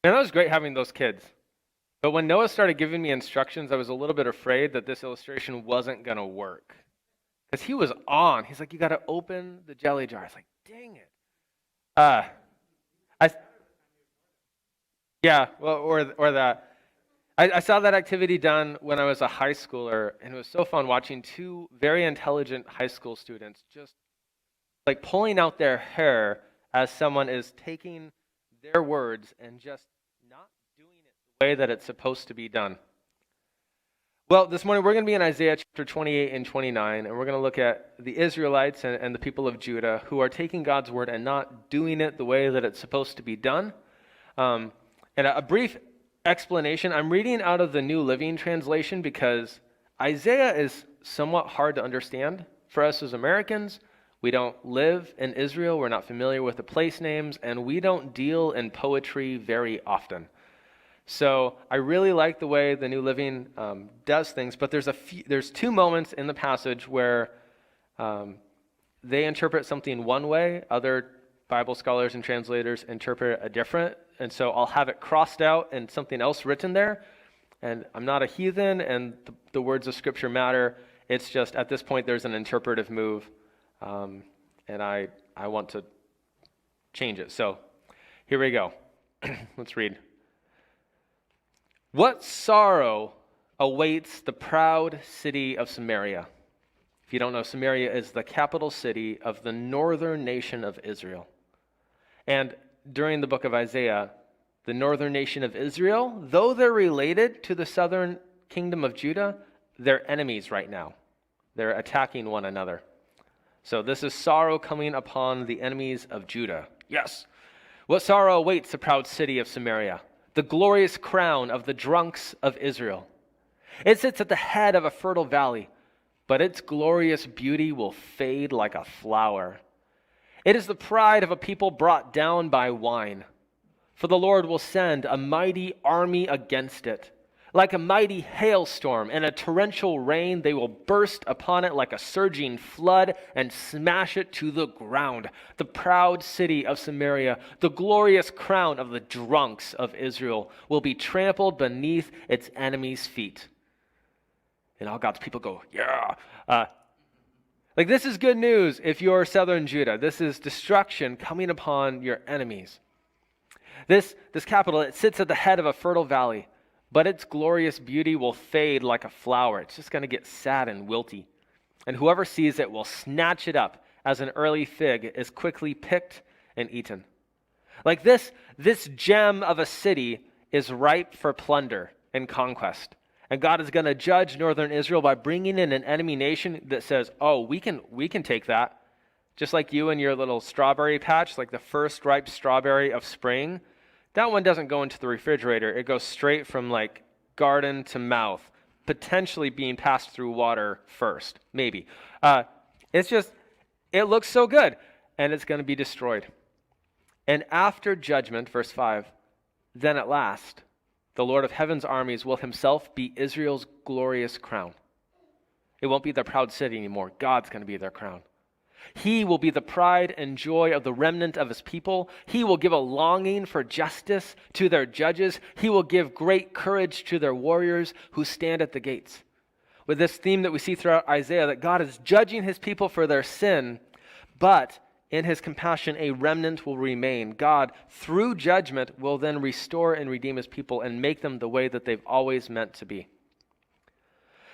Man, that was great having those kids. But when Noah started giving me instructions, I was a little bit afraid that this illustration wasn't going to work. Because he was on. He's like, you got to open the jelly jar. I was like, dang it. I, yeah, well, or that. I saw that activity done when I was a high schooler, and it was so fun watching two very intelligent high school students just like pulling out their hair as someone is taking their words and just not doing it the way that it's supposed to be done. Well, this morning we're going to be in Isaiah chapter 28 and 29, and we're going to look at the Israelites and the people of Judah who are taking God's word and not doing it the way that it's supposed to be done. And a brief explanation, I'm reading out of the New Living Translation because Isaiah is somewhat hard to understand for us as Americans. We don't live in Israel, we're not familiar with the place names, and we don't deal in poetry very often. So I really like the way the New Living does things, but there's two moments in the passage where they interpret something one way, other Bible scholars and translators interpret a different, and so I'll have it crossed out and something else written there. And I'm not a heathen, and the words of Scripture matter. It's just at this point there's an interpretive move, and I want to change it. So here we go. Let's read. What sorrow awaits the proud city of Samaria? If you don't know, Samaria is the capital city of the northern nation of Israel. And during the book of Isaiah, the northern nation of Israel, though they're related to the southern kingdom of Judah, they're enemies right now. They're attacking one another. So this is sorrow coming upon the enemies of Judah. Yes. What sorrow awaits the proud city of Samaria? The glorious crown of the drunks of Israel. It sits at the head of a fertile valley, but its glorious beauty will fade like a flower. It is the pride of a people brought down by wine. For the Lord will send a mighty army against it. Like a mighty hailstorm and a torrential rain, they will burst upon it like a surging flood and smash it to the ground. The proud city of Samaria, the glorious crown of the drunks of Israel, will be trampled beneath its enemies' feet. And all God's people go, yeah. Like this is good news if you're southern Judah. This is destruction coming upon your enemies. This capital, it sits at the head of a fertile valley, but its glorious beauty will fade like a flower. It's just going to get sad and wilty. And whoever sees it will snatch it up as an early fig is quickly picked and eaten. Like this gem of a city is ripe for plunder and conquest. And God is going to judge northern Israel by bringing in an enemy nation that says, oh, we can take that. Just like you and your little strawberry patch, like the first ripe strawberry of spring. That one doesn't go into the refrigerator. It goes straight from like garden to mouth, potentially being passed through water first, maybe. It looks so good, and it's going to be destroyed. And after judgment, verse 5, then at last, the Lord of heaven's armies will himself be Israel's glorious crown. It won't be their proud city anymore. God's going to be their crown. He will be the pride and joy of the remnant of his people. He will give a longing for justice to their judges. He will give great courage to their warriors who stand at the gates. With this theme that we see throughout Isaiah, that God is judging his people for their sin, but in his compassion, a remnant will remain. God, through judgment, will then restore and redeem his people and make them the way that they've always meant to be.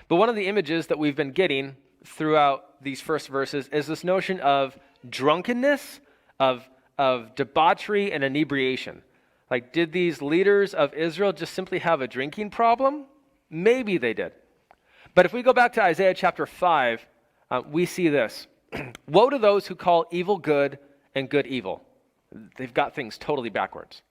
But one of the images that we've been getting throughout these first verses is this notion of drunkenness, of debauchery and inebriation. Like, did these leaders of Israel just simply have a drinking problem? Maybe they did. But if we go back to Isaiah chapter 5, we see this. Woe to those who call evil good and good evil. They've got things totally backwards.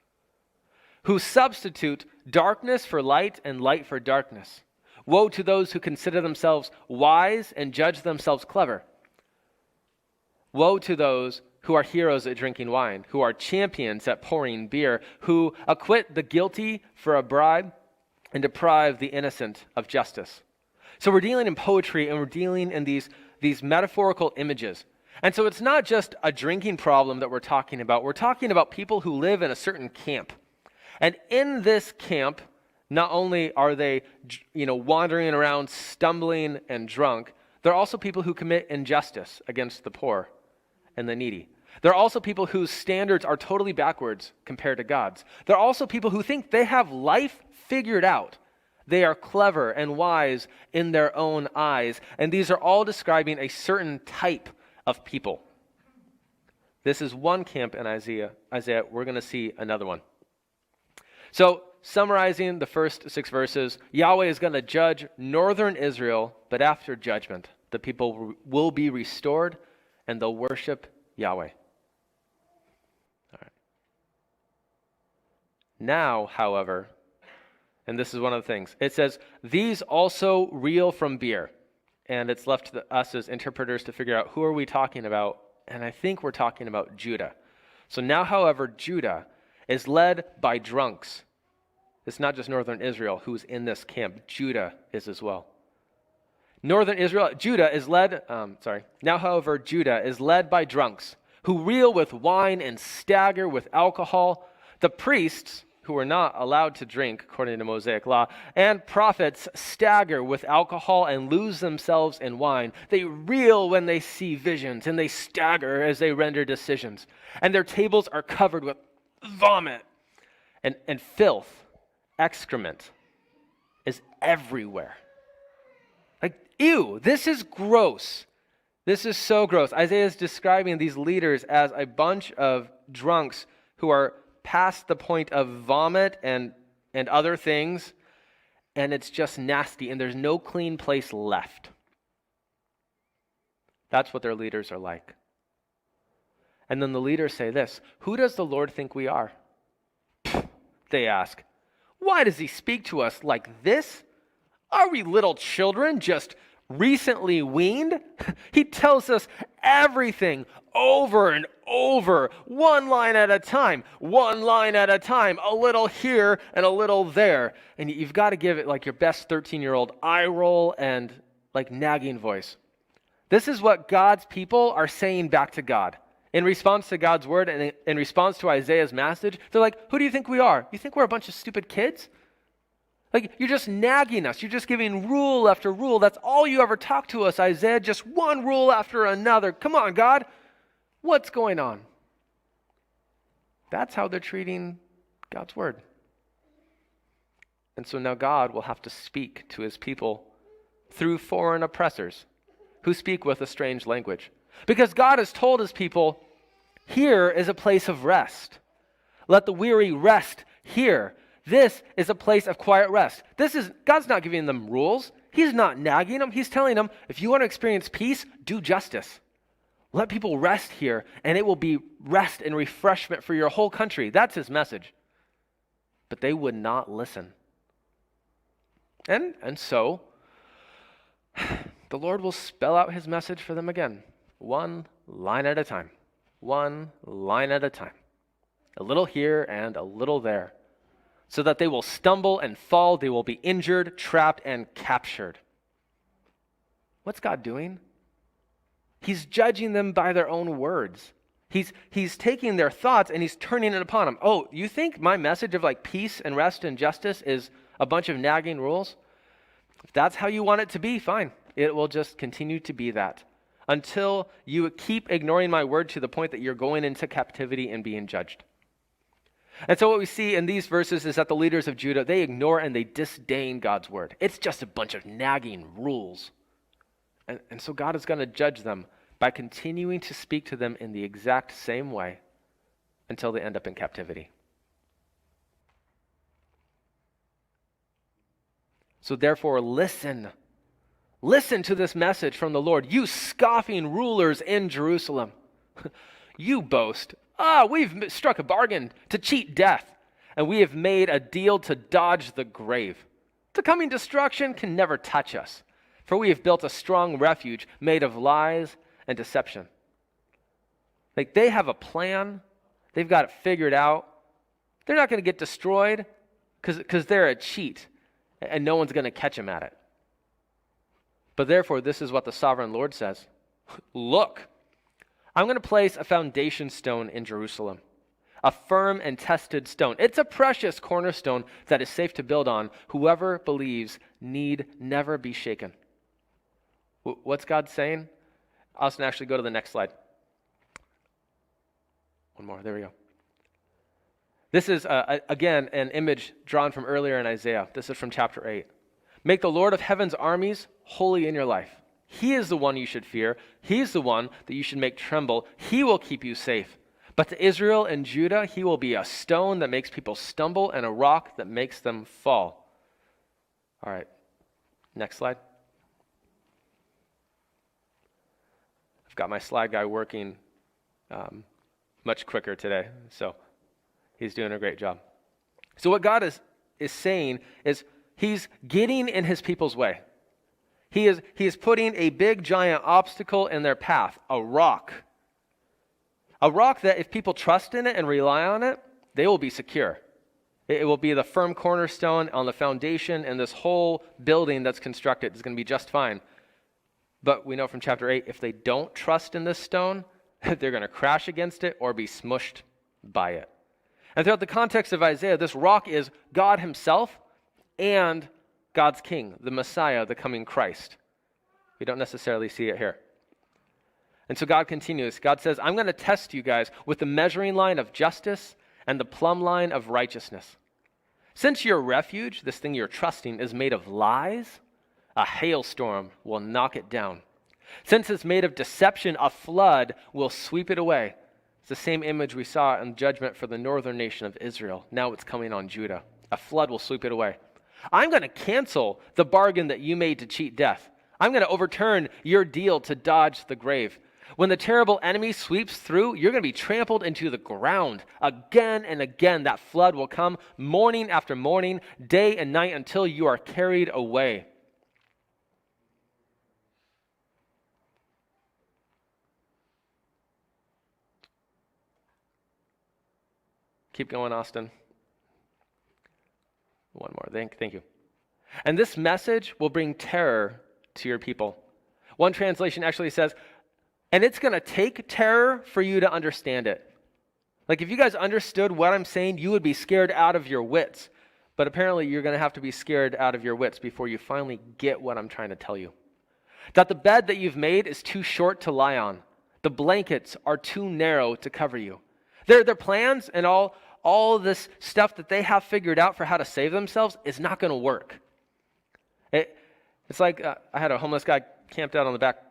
Who substitute darkness for light and light for darkness. Woe to those who consider themselves wise and judge themselves clever. Woe to those who are heroes at drinking wine, who are champions at pouring beer, who acquit the guilty for a bribe and deprive the innocent of justice. So we're dealing in poetry and we're dealing in these metaphorical images. And so it's not just a drinking problem that we're talking about. We're talking about people who live in a certain camp. And in this camp, not only are they, wandering around, stumbling and drunk, they're also people who commit injustice against the poor and the needy. They're also people whose standards are totally backwards compared to God's. They're also people who think they have life figured out. They are clever and wise in their own eyes. And these are all describing a certain type of people. This is one camp in Isaiah. We're going to see another one. So, summarizing the first 6 verses, Yahweh is going to judge northern Israel, but after judgment, the people will be restored and they'll worship Yahweh. All right. Now, however, and this is one of the things, it says, these also reel from beer. And it's left to us as interpreters to figure out who are we talking about, and I think we're talking about Judah. So now, however, Judah is led by drunks. It's not just northern Israel who's in this camp. Judah is as well. Now, however, Judah is led by drunks who reel with wine and stagger with alcohol. The priests, who are not allowed to drink according to Mosaic law, and prophets stagger with alcohol and lose themselves in wine. They reel when they see visions, and they stagger as they render decisions. And their tables are covered with vomit and filth. Excrement is everywhere. Like, ew, this is gross. This is so gross. Isaiah is describing these leaders as a bunch of drunks who are past the point of vomit and other things, and it's just nasty, and there's no clean place left. That's what their leaders are like. And then the leaders say this, who does the Lord think we are? They ask. Why does he speak to us like this? Are we little children just recently weaned? He tells us everything over and over, one line at a time, a little here and a little there. And you've got to give it like your best 13-year-old eye roll and like nagging voice. This is what God's people are saying back to God. In response to God's word and in response to Isaiah's message, they're like, who do you think we are? You think we're a bunch of stupid kids? Like, you're just nagging us. You're just giving rule after rule. That's all you ever talk to us, Isaiah. Just one rule after another. Come on, God. What's going on? That's how they're treating God's word. And so now God will have to speak to his people through foreign oppressors who speak with a strange language. Because God has told his people, here is a place of rest. Let the weary rest here. This is a place of quiet rest. God's not giving them rules. He's not nagging them. He's telling them, if you want to experience peace, do justice. Let people rest here, and it will be rest and refreshment for your whole country. That's his message. But they would not listen. And so, the Lord will spell out his message for them again. One line at a time. One line at a time. A little here and a little there. So that they will stumble and fall. They will be injured, trapped, and captured. What's God doing? He's judging them by their own words. He's taking their thoughts and he's turning it upon them. Oh, you think my message of like peace and rest and justice is a bunch of nagging rules? If that's how you want it to be, fine. It will just continue to be that. Until you keep ignoring my word to the point that you're going into captivity and being judged. And so what we see in these verses is that the leaders of Judah, they ignore and they disdain God's word. It's just a bunch of nagging rules. And so God is going to judge them by continuing to speak to them in the exact same way until they end up in captivity. So therefore, listen. Listen to this message from the Lord, you scoffing rulers in Jerusalem. You boast, we've struck a bargain to cheat death, and we have made a deal to dodge the grave. The coming destruction can never touch us, for we have built a strong refuge made of lies and deception. Like, they have a plan. They've got it figured out. They're not going to get destroyed because they're a cheat, and no one's going to catch them at it. But therefore, this is what the sovereign Lord says. Look, I'm going to place a foundation stone in Jerusalem, a firm and tested stone. It's a precious cornerstone that is safe to build on. Whoever believes need never be shaken. What's God saying? Austin, actually go to the next slide. One more, there we go. This is, again, an image drawn from earlier in Isaiah. This is from chapter 8. Make the Lord of heaven's armies holy in your life. He is the one you should fear. He's the one that you should make tremble. He will keep you safe. But to Israel and Judah, he will be a stone that makes people stumble and a rock that makes them fall. All right, next slide. I've got my slide guy working much quicker today, so he's doing a great job. So what God is saying is he's getting in his people's way. He is putting a big giant obstacle in their path, a rock. A rock that if people trust in it and rely on it, they will be secure. It will be the firm cornerstone on the foundation, and this whole building that's constructed is going to be just fine. But we know from chapter 8, if they don't trust in this stone, they're going to crash against it or be smushed by it. And throughout the context of Isaiah, this rock is God himself and God's king, the Messiah, the coming Christ. We don't necessarily see it here. And so God continues. God says, I'm going to test you guys with the measuring line of justice and the plumb line of righteousness. Since your refuge, this thing you're trusting, is made of lies, a hailstorm will knock it down. Since it's made of deception, a flood will sweep it away. It's the same image we saw in judgment for the northern nation of Israel. Now it's coming on Judah. A flood will sweep it away. I'm going to cancel the bargain that you made to cheat death. I'm going to overturn your deal to dodge the grave. When the terrible enemy sweeps through, you're going to be trampled into the ground. Again and again, that flood will come morning after morning, day and night, until you are carried away. Keep going, Austin. One more. Thank you. And this message will bring terror to your people. One translation actually says, and it's going to take terror for you to understand it. Like if you guys understood what I'm saying, you would be scared out of your wits. But apparently you're going to have to be scared out of your wits before you finally get what I'm trying to tell you. That the bed that you've made is too short to lie on. The blankets are too narrow to cover you. Their plans and all this stuff that they have figured out for how to save themselves is not going to work. It's like I had a homeless guy camped out on the back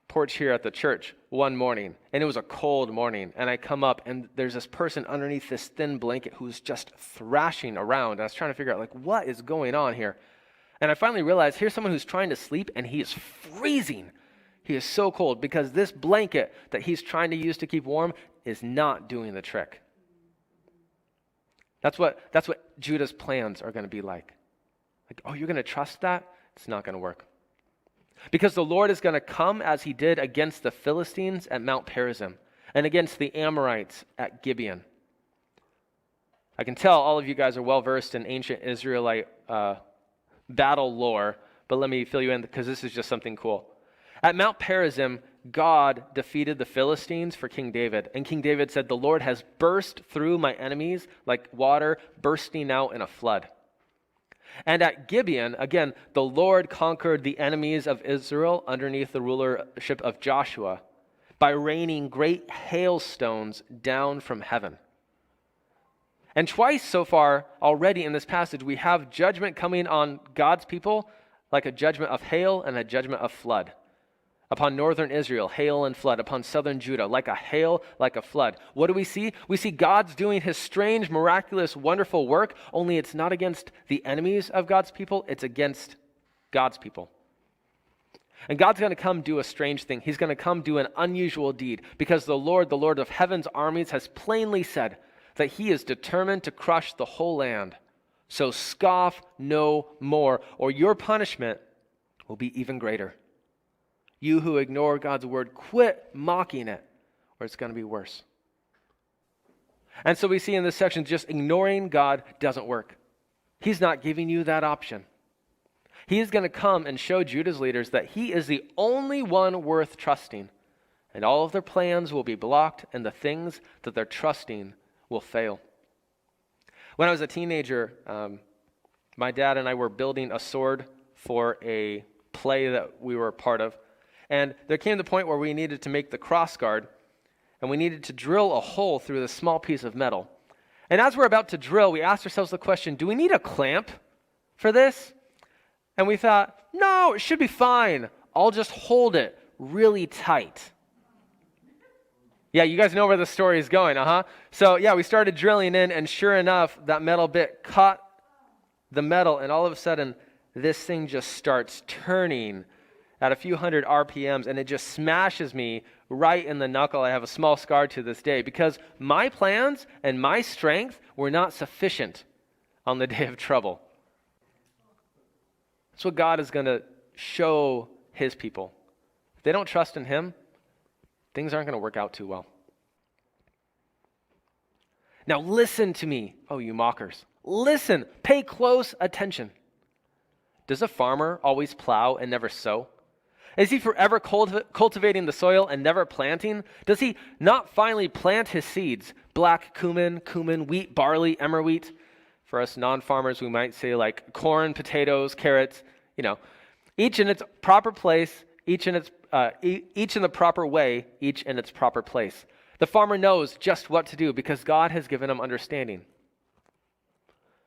porch here at the church one morning, and it was a cold morning, and I come up, and there's this person underneath this thin blanket who's just thrashing around. And I was trying to figure out, like, what is going on here? And I finally realized here's someone who's trying to sleep, and he is freezing. He is so cold because this blanket that he's trying to use to keep warm is not doing the trick. That's what Judah's plans are going to be like. Like, oh, you're going to trust that? It's not going to work. Because the Lord is going to come as he did against the Philistines at Mount Perazim and against the Amorites at Gibeon. I can tell all of you guys are well versed in ancient Israelite battle lore, but let me fill you in because this is just something cool. At Mount Perazim, God defeated the Philistines for King David. And King David said, the Lord has burst through my enemies like water bursting out in a flood. And at Gibeon, again, the Lord conquered the enemies of Israel underneath the rulership of Joshua by raining great hailstones down from heaven. And twice so far already in this passage, we have judgment coming on God's people, like a judgment of hail and a judgment of flood. Upon northern Israel, hail and flood. Upon southern Judah, like a hail, like a flood. What do we see? We see God's doing his strange, miraculous, wonderful work, only it's not against the enemies of God's people, it's against God's people. And God's going to come do a strange thing. He's going to come do an unusual deed because the Lord of heaven's armies, has plainly said that he is determined to crush the whole land. So scoff no more, or your punishment will be even greater. You who ignore God's word, quit mocking it, or it's going to be worse. And so we see in this section, just ignoring God doesn't work. He's not giving you that option. He is going to come and show Judah's leaders that he is the only one worth trusting, and all of their plans will be blocked, and the things that they're trusting will fail. When I was a teenager, my dad and I were building a sword for a play that we were a part of. And there came the point where we needed to make the cross guard, and we needed to drill a hole through this small piece of metal. And as we're about to drill, we asked ourselves the question, do we need a clamp for this? And we thought, no, it should be fine. I'll just hold it really tight. Yeah, you guys know where the story is going, So yeah, we started drilling in, and sure enough, that metal bit caught the metal, and all of a sudden, this thing just starts turning at a few hundred RPMs, and it just smashes me right in the knuckle. I have a small scar to this day because my plans and my strength were not sufficient on the day of trouble. That's what God is going to show his people. If they don't trust in him, things aren't going to work out too well. Now listen to me, oh you mockers. Listen, pay close attention. Does a farmer always plow and never sow? Is he forever cultivating the soil and never planting? Does he not finally plant his seeds? Black cumin, wheat, barley, emmer wheat. For us non-farmers, we might say like corn, potatoes, carrots, each in its proper place, each in the proper way, each in its proper place. The farmer knows just what to do because God has given him understanding.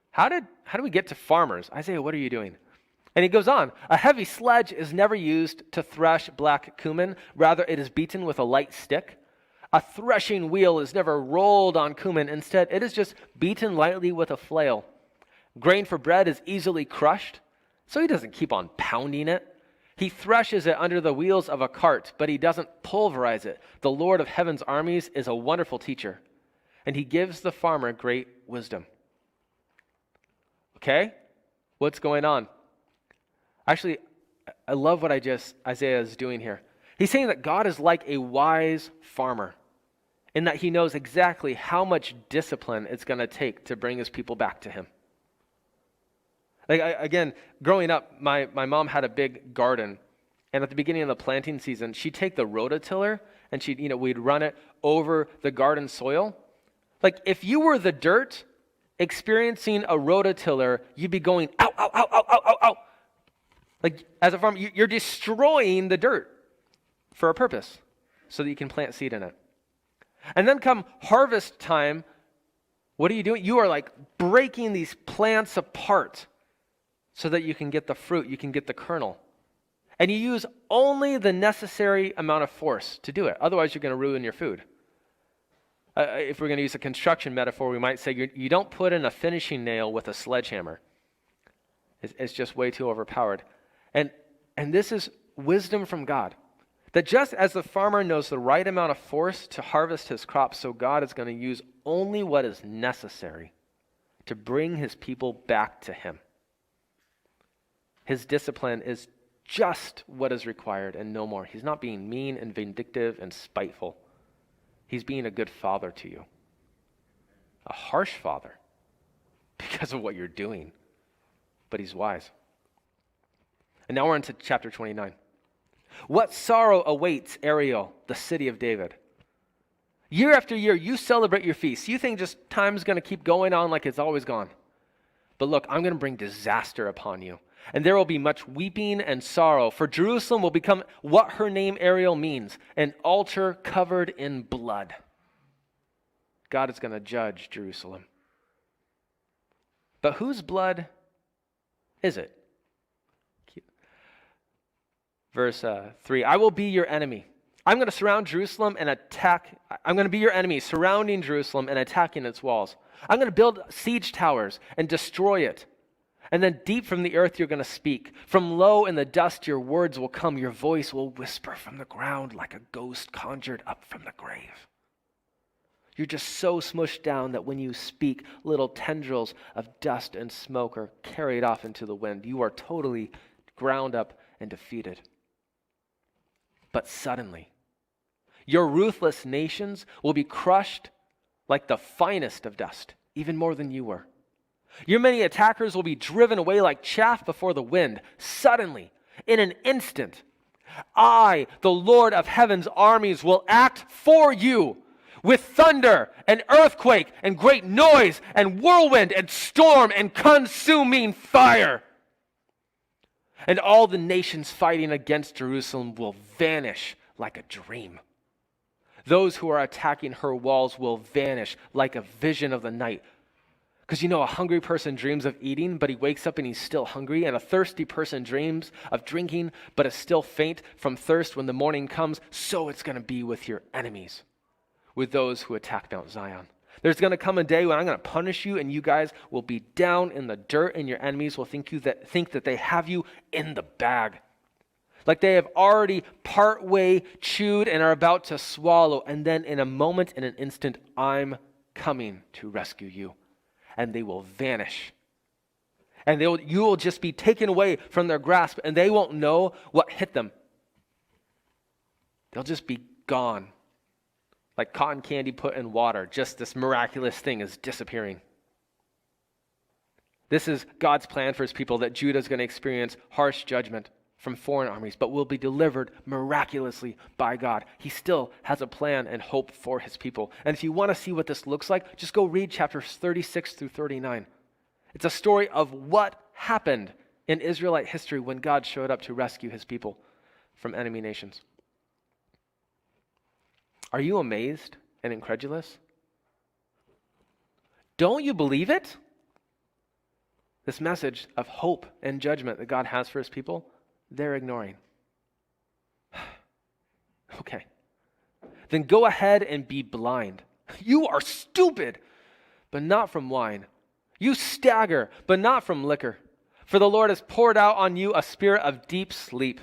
How do we get to farmers? Isaiah, what are you doing? And he goes on, a heavy sledge is never used to thresh black cumin. Rather, it is beaten with a light stick. A threshing wheel is never rolled on cumin. Instead, it is just beaten lightly with a flail. Grain for bread is easily crushed, so he doesn't keep on pounding it. He threshes it under the wheels of a cart, but he doesn't pulverize it. The Lord of heaven's armies is a wonderful teacher, and he gives the farmer great wisdom. Okay? What's going on? Actually, I love what Isaiah is doing here. He's saying that God is like a wise farmer in that he knows exactly how much discipline it's going to take to bring his people back to him. Again, growing up, my mom had a big garden, and at the beginning of the planting season, she'd take the rototiller and we'd run it over the garden soil. Like if you were the dirt experiencing a rototiller, you'd be going, ow, ow, ow, ow, ow, ow, ow. Like as a farmer, you're destroying the dirt for a purpose so that you can plant seed in it. And then come harvest time, what are you doing? You are like breaking these plants apart so that you can get the fruit, you can get the kernel. And you use only the necessary amount of force to do it. Otherwise, you're going to ruin your food. If we're going to use a construction metaphor, we might say you don't put in a finishing nail with a sledgehammer. It's just way too overpowered. And this is wisdom from God. That just as the farmer knows the right amount of force to harvest his crops, so God is going to use only what is necessary to bring his people back to him. His discipline is just what is required and no more. He's not being mean and vindictive and spiteful. He's being a good father to you. A harsh father because of what you're doing. But he's wise. And now we're into chapter 29. What sorrow awaits Ariel, the city of David? Year after year, you celebrate your feasts. You think just time's going to keep going on like it's always gone. But look, I'm going to bring disaster upon you. And there will be much weeping and sorrow, for Jerusalem will become what her name Ariel means, an altar covered in blood. God is going to judge Jerusalem. But whose blood is it? Verse 3, I will be your enemy. I'm going to surround Jerusalem and attack. I'm going to be your enemy, surrounding Jerusalem and attacking its walls. I'm going to build siege towers and destroy it. And then deep from the earth you're going to speak. From low in the dust your words will come. Your voice will whisper from the ground like a ghost conjured up from the grave. You're just so smushed down that when you speak, little tendrils of dust and smoke are carried off into the wind. You are totally ground up and defeated. But suddenly, your ruthless nations will be crushed like the finest of dust, even more than you were. Your many attackers will be driven away like chaff before the wind. Suddenly, in an instant, I, the Lord of heaven's armies, will act for you. with thunder and earthquake and great noise and whirlwind and storm and consuming fire. And all the nations fighting against Jerusalem will vanish like a dream. Those who are attacking her walls will vanish like a vision of the night. Because a hungry person dreams of eating, but he wakes up and he's still hungry. And a thirsty person dreams of drinking, but is still faint from thirst when the morning comes. So it's going to be with your enemies, with those who attack Mount Zion. There's going to come a day when I'm going to punish you, and you guys will be down in the dirt, and your enemies will think that they have you in the bag. Like they have already partway chewed and are about to swallow. And then in a moment, in an instant, I'm coming to rescue you. And they will vanish. And you will just be taken away from their grasp, and they won't know what hit them. They'll just be gone. Like cotton candy put in water. Just this miraculous thing is disappearing. This is God's plan for his people, that Judah is going to experience harsh judgment from foreign armies, but will be delivered miraculously by God. He still has a plan and hope for his people. And if you want to see what this looks like, just go read chapters 36 through 39. It's a story of what happened in Israelite history when God showed up to rescue his people from enemy nations. Are you amazed and incredulous? Don't you believe it? This message of hope and judgment that God has for his people, they're ignoring. Okay. Then go ahead and be blind. You are stupid, but not from wine. You stagger, but not from liquor. For the Lord has poured out on you a spirit of deep sleep.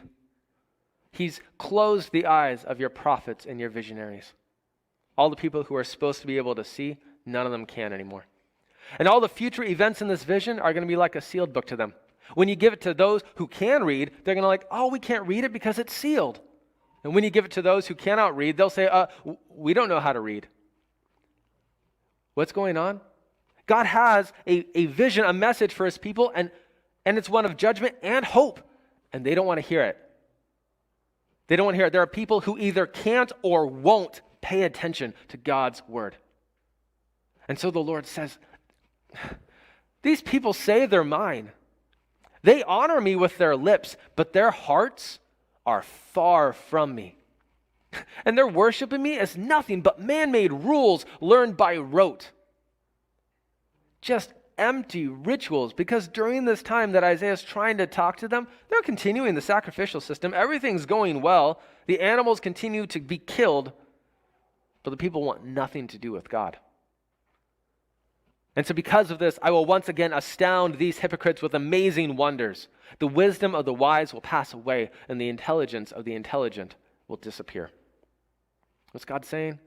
He's closed the eyes of your prophets and your visionaries. All the people who are supposed to be able to see, none of them can anymore. And all the future events in this vision are going to be like a sealed book to them. When you give it to those who can read, they're going to we can't read it because it's sealed. And when you give it to those who cannot read, they'll say, we don't know how to read. What's going on? God has a vision, a message for his people, and it's one of judgment and hope, and they don't want to hear it. They don't want to hear it. There are people who either can't or won't pay attention to God's word. And so the Lord says, these people say they're mine. They honor me with their lips, but their hearts are far from me. And they're worshiping me as nothing but man-made rules learned by rote. Just empty rituals, because during this time that Isaiah is trying to talk to them, they're continuing the sacrificial system. Everything's going well. The animals continue to be killed, but the people want nothing to do with God. And so because of this, I will once again astound these hypocrites with amazing wonders. The wisdom of the wise will pass away, and the intelligence of the intelligent will disappear. What's God saying?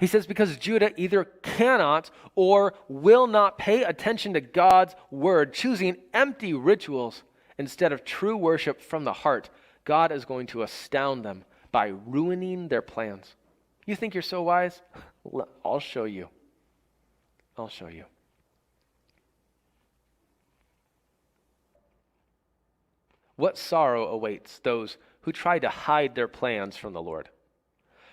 He says, because Judah either cannot or will not pay attention to God's word, choosing empty rituals instead of true worship from the heart, God is going to astound them by ruining their plans. You think you're so wise? I'll show you. I'll show you. What sorrow awaits those who try to hide their plans from the Lord,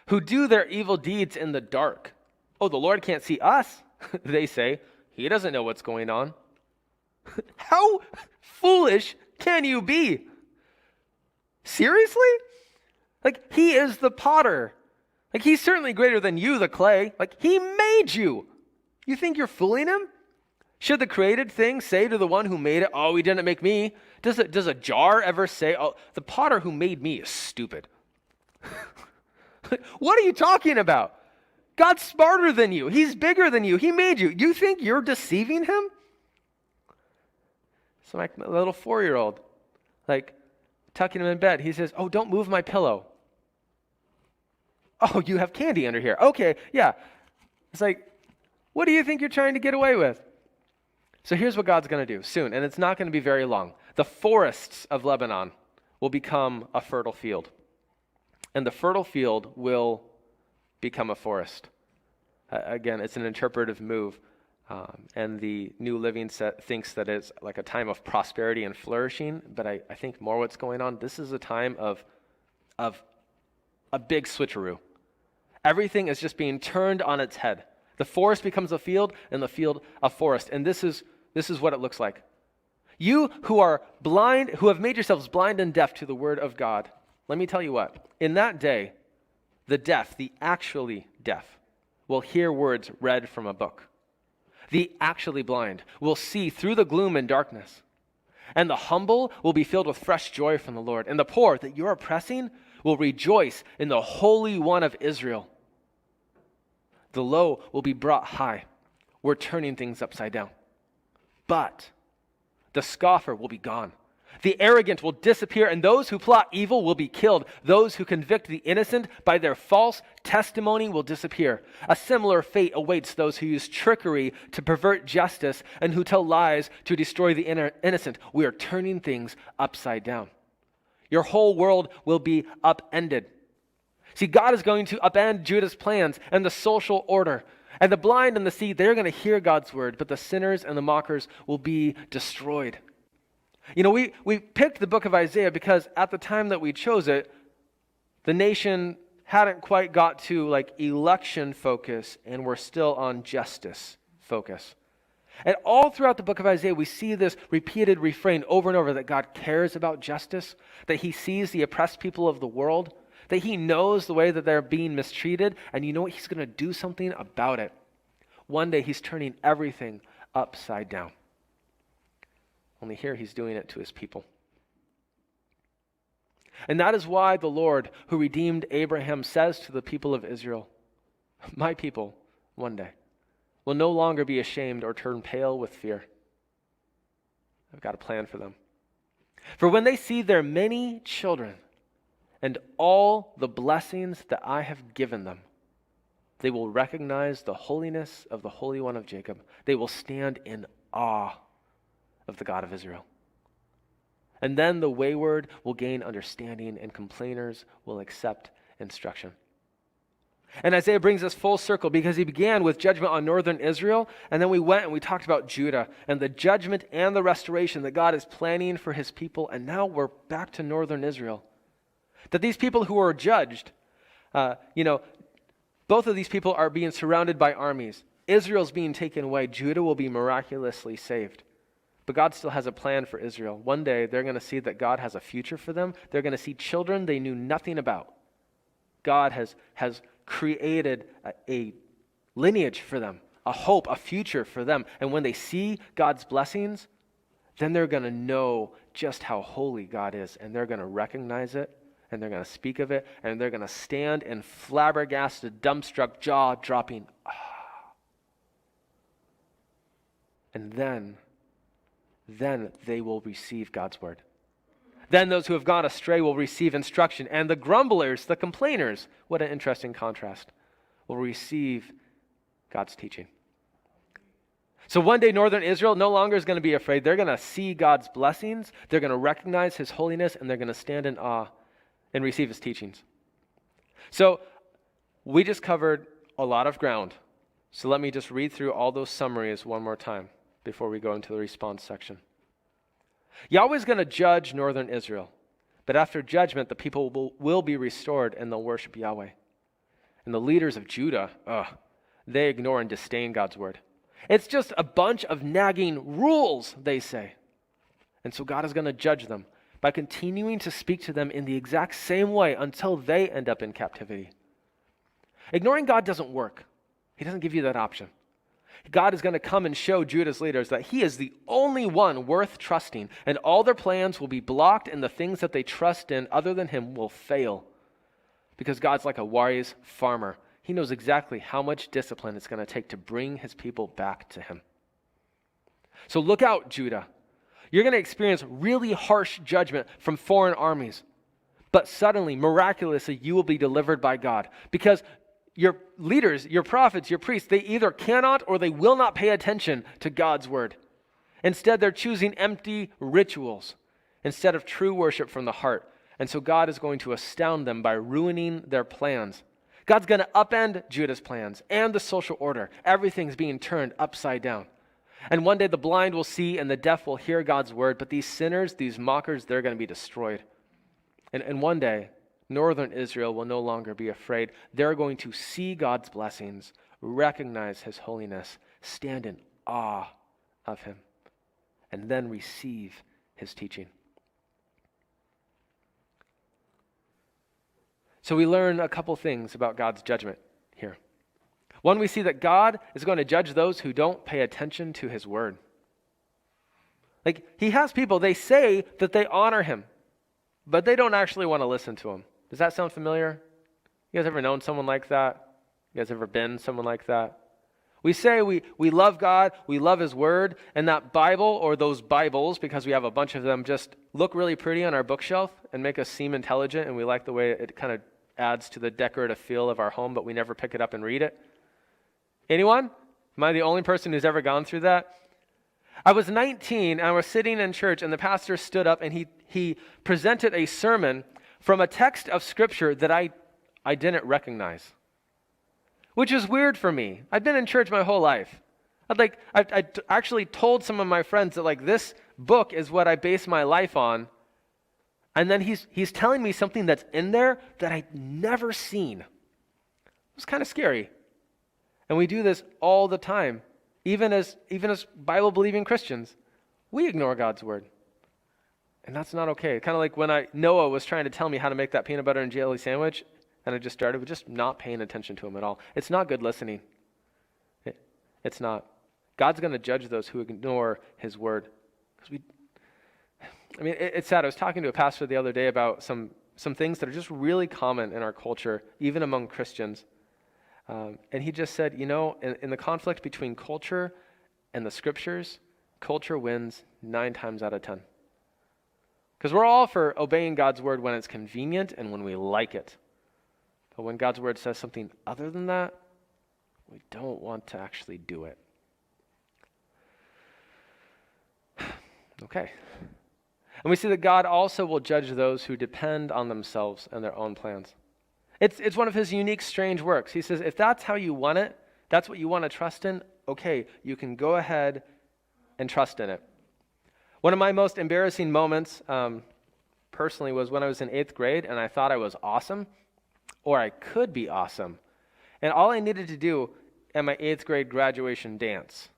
who do their evil deeds in the dark. Oh, the Lord can't see us, they say. He doesn't know what's going on. How foolish can you be? Seriously? Like, he is the potter. Like, he's certainly greater than you, the clay. Like, he made you. You think you're fooling him? Should the created thing say to the one who made it, oh, he didn't make me? Does a jar ever say, oh, the potter who made me is stupid? What are you talking about? God's smarter than you. He's bigger than you. He made you. You think you're deceiving him? So my little 4-year-old, tucking him in bed, he says, oh, don't move my pillow. Oh, you have candy under here. Okay, yeah. It's like, what do you think you're trying to get away with? So here's what God's going to do soon, and it's not going to be very long. The forests of Lebanon will become a fertile field, and the fertile field will become a forest. Again, it's an interpretive move, and the New Living thinks that it's like a time of prosperity and flourishing, but I think more what's going on, this is a time of a big switcheroo. Everything is just being turned on its head. The forest becomes a field, and the field a forest. And this is what it looks like. You who are blind, who have made yourselves blind and deaf to the word of God, let me tell you what. In that day, the deaf, the actually deaf, will hear words read from a book. The actually blind will see through the gloom and darkness. And the humble will be filled with fresh joy from the Lord. And the poor that you're oppressing will rejoice in the Holy One of Israel. The low will be brought high. We're turning things upside down. But the scoffer will be gone. The arrogant will disappear, and those who plot evil will be killed. Those who convict the innocent by their false testimony will disappear. A similar fate awaits those who use trickery to pervert justice and who tell lies to destroy the innocent. We are turning things upside down. Your whole world will be upended. See, God is going to upend Judah's plans and the social order. And the blind and the sea, they're going to hear God's word, but the sinners and the mockers will be destroyed. You know, we picked the book of Isaiah because at the time that we chose it, the nation hadn't quite got to like election focus, and we're still on justice focus. And all throughout the book of Isaiah, we see this repeated refrain over and over that God cares about justice, that he sees the oppressed people of the world, that he knows the way that they're being mistreated, and you know what? He's going to do something about it. One day he's turning everything upside down. Only here he's doing it to his people. And that is why the Lord who redeemed Abraham says to the people of Israel, my people, one day, will no longer be ashamed or turn pale with fear. I've got a plan for them. For when they see their many children and all the blessings that I have given them, they will recognize the holiness of the Holy One of Jacob. They will stand in awe of the God of Israel. And then the wayward will gain understanding, and complainers will accept instruction. And Isaiah brings us full circle because he began with judgment on northern Israel, and then we went and we talked about Judah and the judgment and the restoration that God is planning for his people, and now we're back to northern Israel. That these people who are judged, both of these people are being surrounded by armies. Israel's being taken away. Judah will be miraculously saved. But God still has a plan for Israel. One day, they're going to see that God has a future for them. They're going to see children they knew nothing about. God has created a lineage for them, a hope, a future for them. And when they see God's blessings, then they're going to know just how holy God is. And they're going to recognize it, and they're going to speak of it, and they're going to stand in flabbergasted, dumbstruck, jaw-dropping. And then they will receive God's word. Then those who have gone astray will receive instruction, and the grumblers, the complainers, what an interesting contrast, will receive God's teaching. So one day northern Israel no longer is going to be afraid. They're going to see God's blessings, they're going to recognize his holiness, and they're going to stand in awe and receive his teachings. So we just covered a lot of ground. So let me just read through all those summaries one more time before we go into the response section. Yahweh's going to judge northern Israel, but after judgment, the people will be restored and they'll worship Yahweh. And the leaders of Judah, they ignore and disdain God's word. It's just a bunch of nagging rules, they say. And so God is going to judge them by continuing to speak to them in the exact same way until they end up in captivity. Ignoring God doesn't work. He doesn't give you that option. God is going to come and show Judah's leaders that he is the only one worth trusting, and all their plans will be blocked, and the things that they trust in other than him will fail. Because God's like a wise farmer. He knows exactly how much discipline it's going to take to bring his people back to him. So look out, Judah. You're going to experience really harsh judgment from foreign armies. But suddenly, miraculously, you will be delivered by God. Because your leaders, your prophets, your priests, they either cannot or they will not pay attention to God's word. Instead, they're choosing empty rituals instead of true worship from the heart. And so God is going to astound them by ruining their plans. God's going to upend Judah's plans and the social order. Everything's being turned upside down. And one day the blind will see and the deaf will hear God's word, but these sinners, these mockers, they're going to be destroyed. And one day, Northern Israel will no longer be afraid. They're going to see God's blessings, recognize his holiness, stand in awe of him, and then receive his teaching. So we learn a couple things about God's judgment here. One, we see that God is going to judge those who don't pay attention to his word. Like, he has people, they say that they honor him, but they don't actually want to listen to him. Does that sound familiar? You guys ever known someone like that? You guys ever been someone like that? We say we love God, we love his word, and that Bible or those Bibles, because we have a bunch of them, just look really pretty on our bookshelf and make us seem intelligent, and we like the way it kind of adds to the decorative feel of our home, but we never pick it up and read it. Anyone? Am I the only person who's ever gone through that? I was 19, and I was sitting in church, and the pastor stood up, and he presented a sermon from a text of Scripture that I didn't recognize, which is weird for me. I've been in church my whole life. I actually told some of my friends that, like, this book is what I base my life on, and then he's telling me something that's in there that I'd never seen. It was kind of scary. And we do this all the time. Even as Bible-believing Christians, we ignore God's word. And that's not okay. Kind of like when Noah was trying to tell me how to make that peanut butter and jelly sandwich, and I just started with just not paying attention to him at all. It's not good listening. It's not. God's going to judge those who ignore his word. It's sad. I was talking to a pastor the other day about some things that are just really common in our culture, even among Christians. And he just said, in the conflict between culture and the scriptures, culture wins 9 times out of 10. Because we're all for obeying God's word when it's convenient and when we like it. But when God's word says something other than that, we don't want to actually do it. Okay. And we see that God also will judge those who depend on themselves and their own plans. It's one of his unique, strange works. He says, if that's how you want it, that's what you want to trust in, okay, you can go ahead and trust in it. One of my most embarrassing moments, personally, was when I was in 8th grade and I thought I was awesome, or I could be awesome. And all I needed to do at my 8th grade graduation dance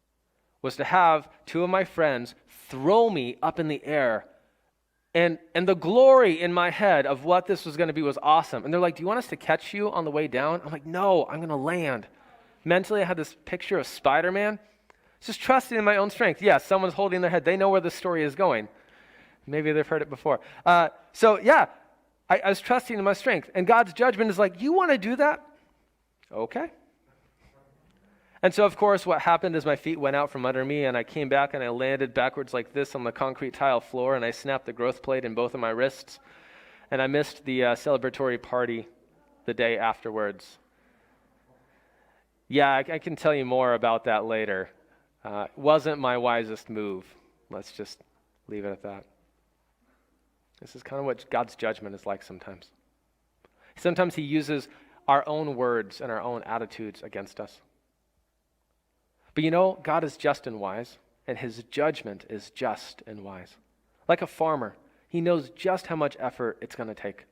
was to have 2 of my friends throw me up in the air. And the glory in my head of what this was going to be was awesome. And they're like, do you want us to catch you on the way down? I'm like, no, I'm going to land. Mentally, I had this picture of Spider-Man. Just trusting in my own strength. Yes, someone's holding their head. They know where the story is going. Maybe they've heard it before. I was trusting in my strength. And God's judgment is like, you want to do that? Okay. And so, of course, what happened is my feet went out from under me, and I came back, and I landed backwards like this on the concrete tile floor, and I snapped the growth plate in both of my wrists, and I missed the celebratory party the day afterwards. Yeah, I can tell you more about that later. Wasn't my wisest move. Let's just leave it at that. This is kind of what God's judgment is like sometimes. Sometimes he uses our own words and our own attitudes against us. But God is just and wise, and his judgment is just and wise. Like a farmer, he knows just how much effort it's going to take.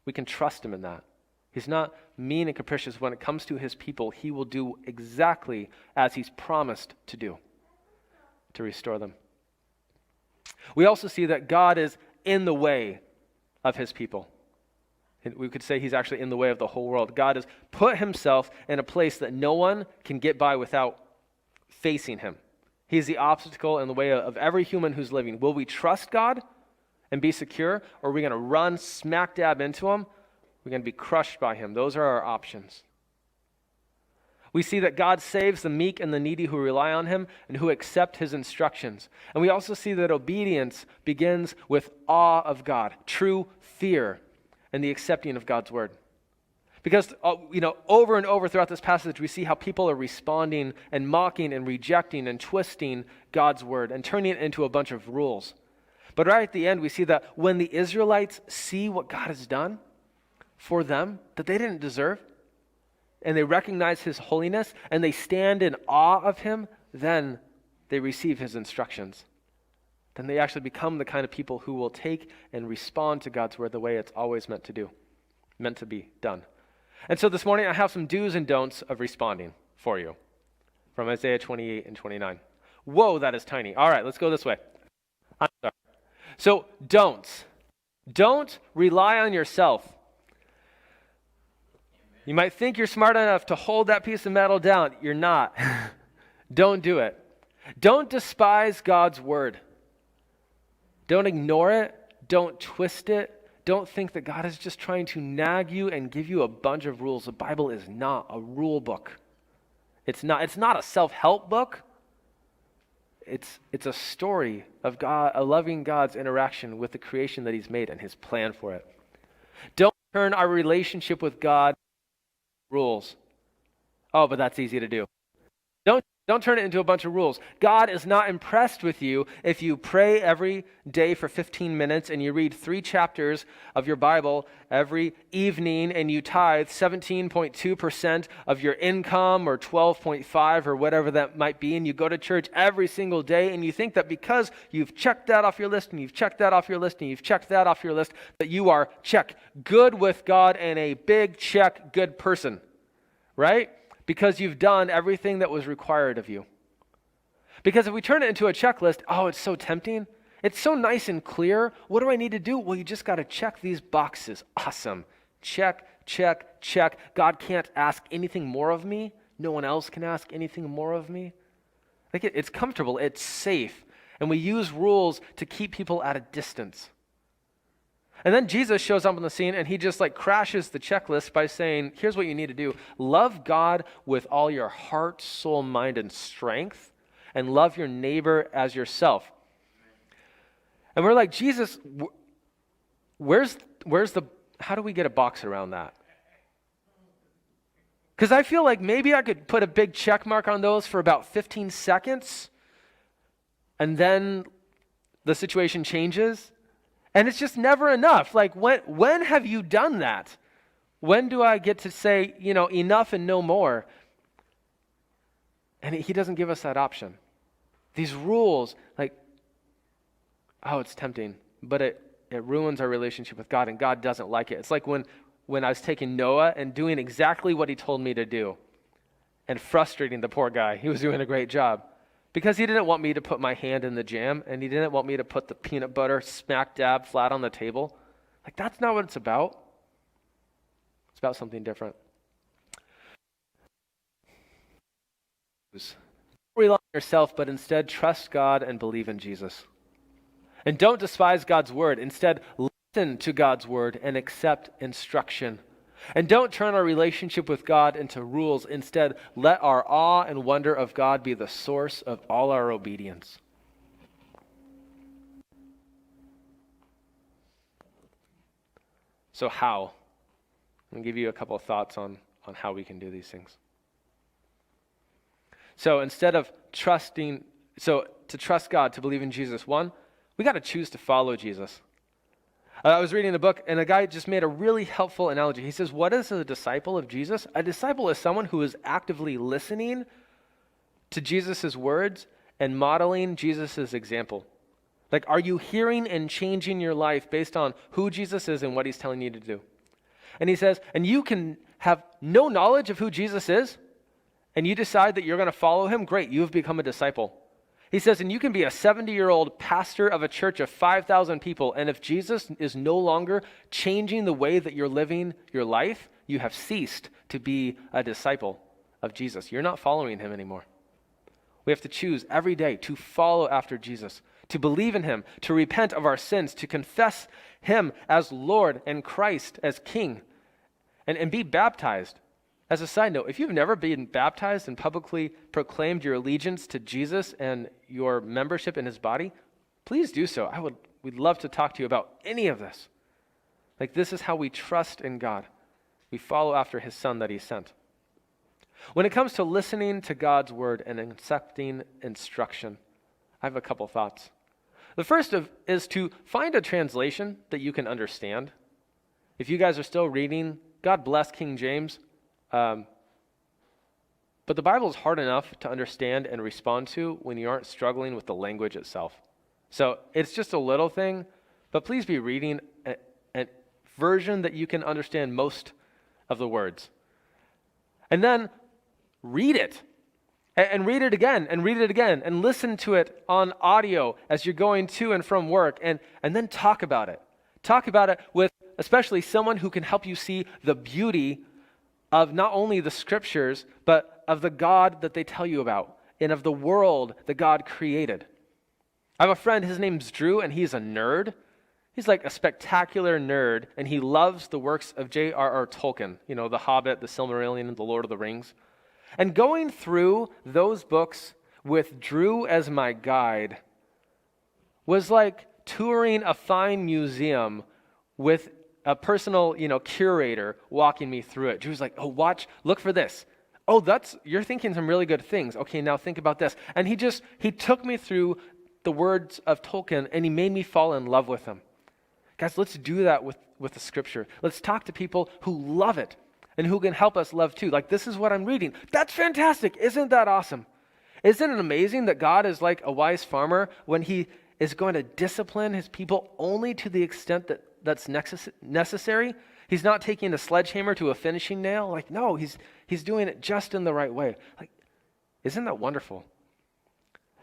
We can trust him in that. He's not mean and capricious when it comes to his people. He will do exactly as he's promised to do, to restore them. We also see that God is in the way of his people. We could say he's actually in the way of the whole world. God has put himself in a place that no one can get by without facing him. He's the obstacle in the way of every human who's living. Will we trust God and be secure, or are we going to run smack dab into him? We're going to be crushed by him. Those are our options. We see that God saves the meek and the needy who rely on him and who accept his instructions. And we also see that obedience begins with awe of God, true fear, and the accepting of God's word. Because, over and over throughout this passage, we see how people are responding and mocking and rejecting and twisting God's word and turning it into a bunch of rules. But right at the end, we see that when the Israelites see what God has done for them that they didn't deserve, and they recognize his holiness, and they stand in awe of him, then they receive his instructions. then they actually become the kind of people who will take and respond to God's word the way it's always meant to be done. And so this morning I have some do's and don'ts of responding for you from Isaiah 28 and 29. Whoa, that is tiny. All right, let's go this way. I'm sorry. So don'ts. Don't rely on yourself. You might think you're smart enough to hold that piece of metal down. You're not. Don't do it. Don't despise God's word. Don't ignore it. Don't twist it. Don't think that God is just trying to nag you and give you a bunch of rules. The Bible is not a rule book. It's not a self-help book. It's a story of God, a loving God's interaction with the creation that he's made and his plan for it. Don't turn our relationship with God into rules. Oh, but that's easy to do. Don't turn it into a bunch of rules. God is not impressed with you if you pray every day for 15 minutes and you read 3 chapters of your Bible every evening and you tithe 17.2% of your income or 12.5 or whatever that might be, and you go to church every single day and you think that because you've checked that off your list and you've checked that off your list and you've checked that off your list that you are, check, good with God and a big check, good person, right? Because you've done everything that was required of you. Because if we turn it into a checklist, oh, it's so tempting. It's so nice and clear. What do I need to do? Well, you just got to check these boxes. Awesome. Check, check, check. God can't ask anything more of me. No one else can ask anything more of me. Like it's comfortable. It's safe. And we use rules to keep people at a distance. And then Jesus shows up on the scene and he just crashes the checklist by saying, here's what you need to do. Love God with all your heart, soul, mind, and strength, and love your neighbor as yourself. And we're like, Jesus, where's how do we get a box around that? Because I feel like maybe I could put a big check mark on those for about 15 seconds, and then the situation changes. And it's just never enough. When have you done that? When do I get to say, enough and no more? And he doesn't give us that option. These rules, it's tempting, but it ruins our relationship with God, and God doesn't like it. It's like when I was taking Noah and doing exactly what he told me to do and frustrating the poor guy. He was doing a great job. Because he didn't want me to put my hand in the jam, and he didn't want me to put the peanut butter smack dab flat on the table. That's not what it's about. It's about something different. Don't rely on yourself, but instead trust God and believe in Jesus. And don't despise God's word. Instead, listen to God's word and accept instruction. And don't turn our relationship with God into rules. Instead, let our awe and wonder of God be the source of all our obedience. So how? I'm going to give you a couple of thoughts on how we can do these things. So instead of to trust God, to believe in Jesus, one, we got to choose to follow Jesus. I was reading a book, and a guy just made a really helpful analogy. He says, what is a disciple of Jesus? A disciple is someone who is actively listening to Jesus' words and modeling Jesus' example. Are you hearing and changing your life based on who Jesus is and what he's telling you to do? And he says, and you can have no knowledge of who Jesus is, and you decide that you're going to follow him, great, you have become a disciple. He says, and you can be a 70-year-old pastor of a church of 5,000 people, and if Jesus is no longer changing the way that you're living your life, you have ceased to be a disciple of Jesus. You're not following him anymore. We have to choose every day to follow after Jesus, to believe in him, to repent of our sins, to confess him as Lord and Christ as King, and be baptized. As a side note, if you've never been baptized and publicly proclaimed your allegiance to Jesus and your membership in his body, please do so. We'd love to talk to you about any of this. This is how we trust in God. We follow after his son that he sent. When it comes to listening to God's word and accepting instruction, I have a couple thoughts. The first is to find a translation that you can understand. If you guys are still reading, God bless King James. But the Bible is hard enough to understand and respond to when you aren't struggling with the language itself. So it's just a little thing, but please be reading a version that you can understand most of the words. And then read it. And read it again, and read it again, and listen to it on audio as you're going to and from work, and then talk about it. Talk about it with especially someone who can help you see the beauty of not only the scriptures, but of the God that they tell you about, and of the world that God created. I have a friend, his name's Drew, and he's a nerd. He's like a spectacular nerd, and he loves the works of J.R.R. Tolkien, The Hobbit, The Silmarillion, The Lord of the Rings. And going through those books with Drew as my guide was like touring a fine museum with a personal, curator walking me through it. Drew's like, oh, look for this. Oh, you're thinking some really good things. Okay, now think about this. And he took me through the words of Tolkien, and he made me fall in love with him. Guys, let's do that with the scripture. Let's talk to people who love it and who can help us love too. Like, this is what I'm reading. That's fantastic. Isn't that awesome? Isn't it amazing that God is like a wise farmer when he is going to discipline his people only to the extent that's necessary? He's not taking a sledgehammer to a finishing nail. Like, no, he's doing it just in the right way. Like, isn't that wonderful?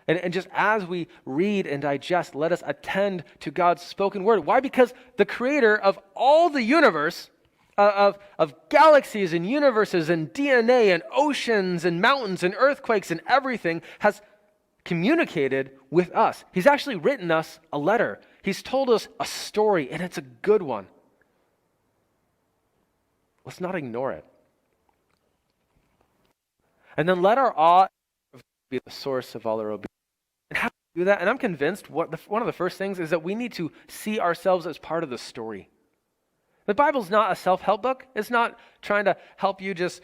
And just as we read and digest, let us attend to God's spoken word. Why? Because the creator of all the universe, of galaxies and universes and DNA and oceans and mountains and earthquakes and everything, has communicated with us. He's actually written us a letter. He's told us a story, and it's a good one. Let's not ignore it. And then let our awe be the source of all our obedience. And how do we do that? And I'm convinced one of the first things is that we need to see ourselves as part of the story. The Bible's not a self-help book. It's not trying to help you just,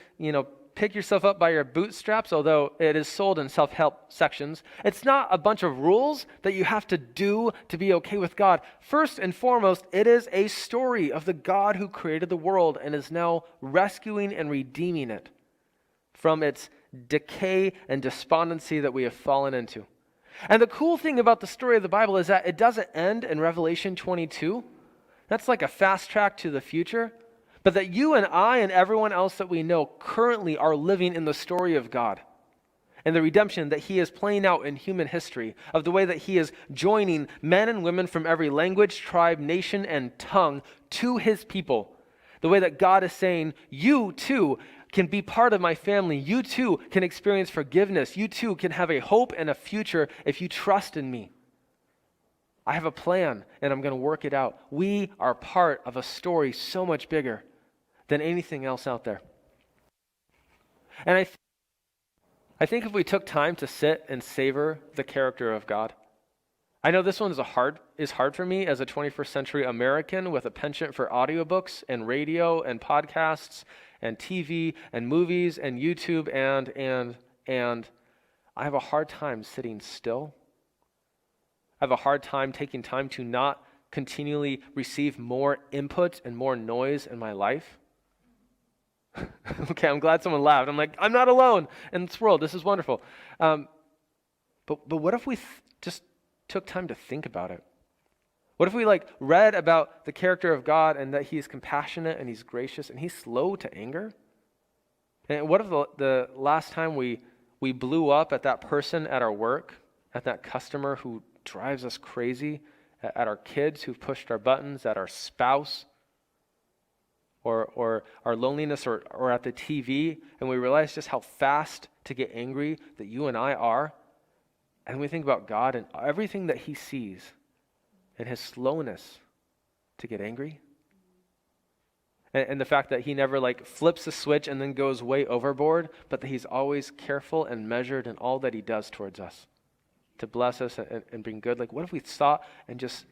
pick yourself up by your bootstraps, although it is sold in self-help sections. It's not a bunch of rules that you have to do to be okay with God. First and foremost, it is a story of the God who created the world and is now rescuing and redeeming it from its decay and despondency that we have fallen into. And the cool thing about the story of the Bible is that it doesn't end in Revelation 22. That's like a fast track to the future. But that you and I and everyone else that we know currently are living in the story of God and the redemption that he is playing out in human history, of the way that he is joining men and women from every language, tribe, nation, and tongue to his people. The way that God is saying, you too can be part of my family. You too can experience forgiveness. You too can have a hope and a future if you trust in me. I have a plan, and I'm going to work it out. We are part of a story so much bigger than anything else out there. And I think if we took time to sit and savor the character of God, I know this one is hard for me as a 21st century American with a penchant for audiobooks and radio and podcasts and TV and movies and YouTube and I have a hard time sitting still. I have a hard time taking time to not continually receive more input and more noise in my life. Okay, I'm glad someone laughed. I'm like, I'm not alone in this world. This is wonderful. But what if we just took time to think about it? What if we read about the character of God and that he's compassionate and he's gracious and he's slow to anger? And what if the last time we blew up at that person at our work, at that customer who drives us crazy, at our kids who've pushed our buttons, at our spouse, or our loneliness, or at the TV, and we realize just how fast to get angry that you and I are, and we think about God and everything that he sees and his slowness to get angry, and the fact that he never flips a switch and then goes way overboard, but that he's always careful and measured in all that he does towards us to bless us and bring good. What if we thought and just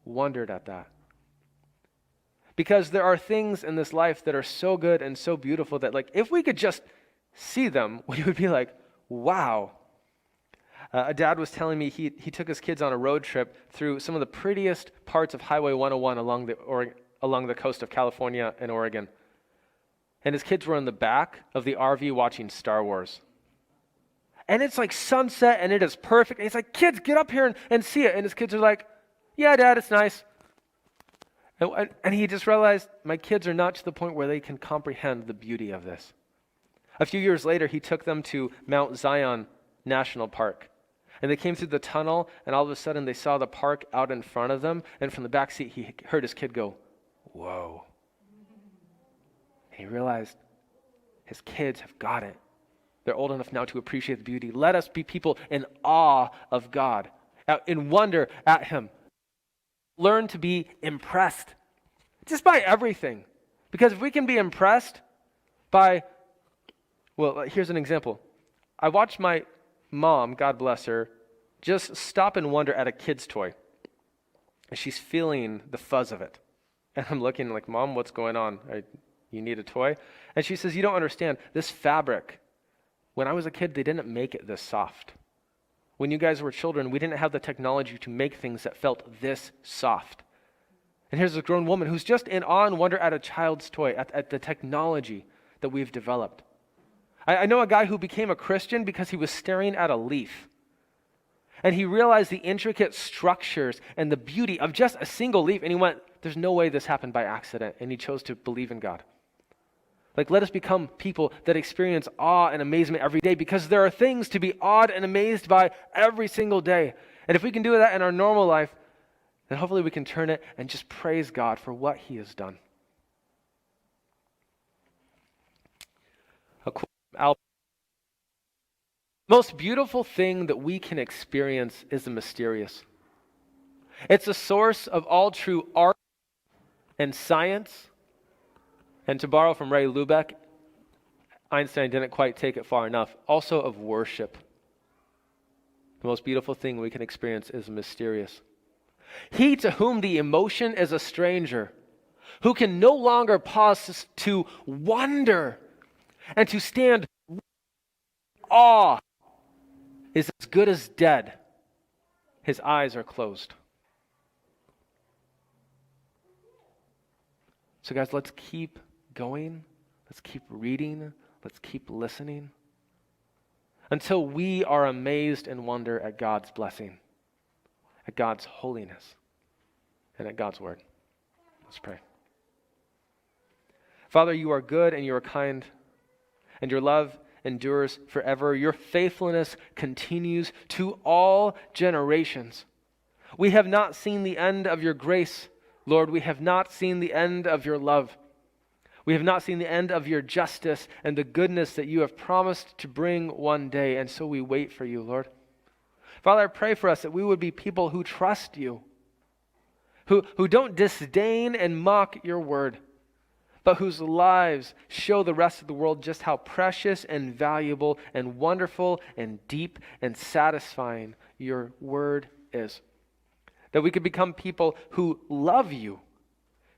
wondered at that? Because there are things in this life that are so good and so beautiful that if we could just see them, we would be like, wow. A dad was telling me he took his kids on a road trip through some of the prettiest parts of Highway 101 along the coast of California and Oregon. And his kids were in the back of the RV watching Star Wars. And it's like sunset and it is perfect. And he's like, kids, get up here and see it. And his kids are like, yeah, Dad, it's nice. And he just realized my kids are not to the point where they can comprehend the beauty of this. A few years later, he took them to Mount Zion National Park. And they came through the tunnel, and all of a sudden they saw the park out in front of them. And from the back seat, he heard his kid go, whoa. And he realized his kids have got it. They're old enough now to appreciate the beauty. Let us be people in awe of God, in wonder at him. Learn to be impressed just by everything. Because if we can be impressed by, well, here's an example. I watched my mom, God bless her, just stop and wonder at a kid's toy. And she's feeling the fuzz of it. And I'm looking like, Mom, what's going on? You need a toy? And she says, you don't understand. This fabric, when I was a kid, they didn't make it this soft. When you guys were children, we didn't have the technology to make things that felt this soft. And here's a grown woman who's just in awe and wonder at a child's toy, at the technology that we've developed. I know a guy who became a Christian because he was staring at a leaf. And he realized the intricate structures and the beauty of just a single leaf. And he went, there's no way this happened by accident. And he chose to believe in God. Like, let us become people that experience awe and amazement every day, because there are things to be awed and amazed by every single day. And if we can do that in our normal life, then hopefully we can turn it and just praise God for what he has done. A quote from Albert: the most beautiful thing that we can experience is the mysterious. It's a source of all true art and science. And to borrow from Ray Lubeck, Einstein didn't quite take it far enough, also of worship. The most beautiful thing we can experience is mysterious. He to whom the emotion is a stranger, who can no longer pause to wonder and to stand in awe, is as good as dead. His eyes are closed. So guys, let's keep going. Let's keep reading. Let's keep listening until we are amazed and wonder at God's blessing, at God's holiness, and at God's word. Let's pray. Father, you are good and you are kind, and your love endures forever. Your faithfulness continues to all generations. We have not seen the end of your grace, Lord. We have not seen the end of your love. We have not seen the end of your justice and the goodness that you have promised to bring one day, and so we wait for you, Lord. Father, I pray for us that we would be people who trust you, who don't disdain and mock your word, but whose lives show the rest of the world just how precious and valuable and wonderful and deep and satisfying your word is. That we could become people who love you,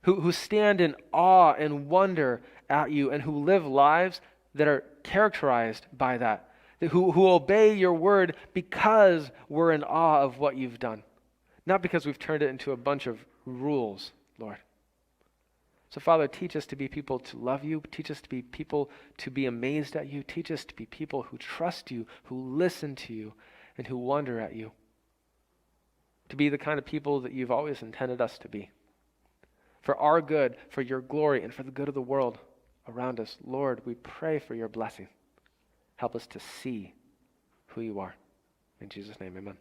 who stand in awe and wonder at you, and who live lives that are characterized by that, who obey your word because we're in awe of what you've done, not because we've turned it into a bunch of rules, Lord. So Father, teach us to be people to love you, teach us to be people to be amazed at you, teach us to be people who trust you, who listen to you, and who wonder at you, to be the kind of people that you've always intended us to be. For our good, for your glory, and for the good of the world around us. Lord, we pray for your blessing. Help us to see who you are. In Jesus' name, amen.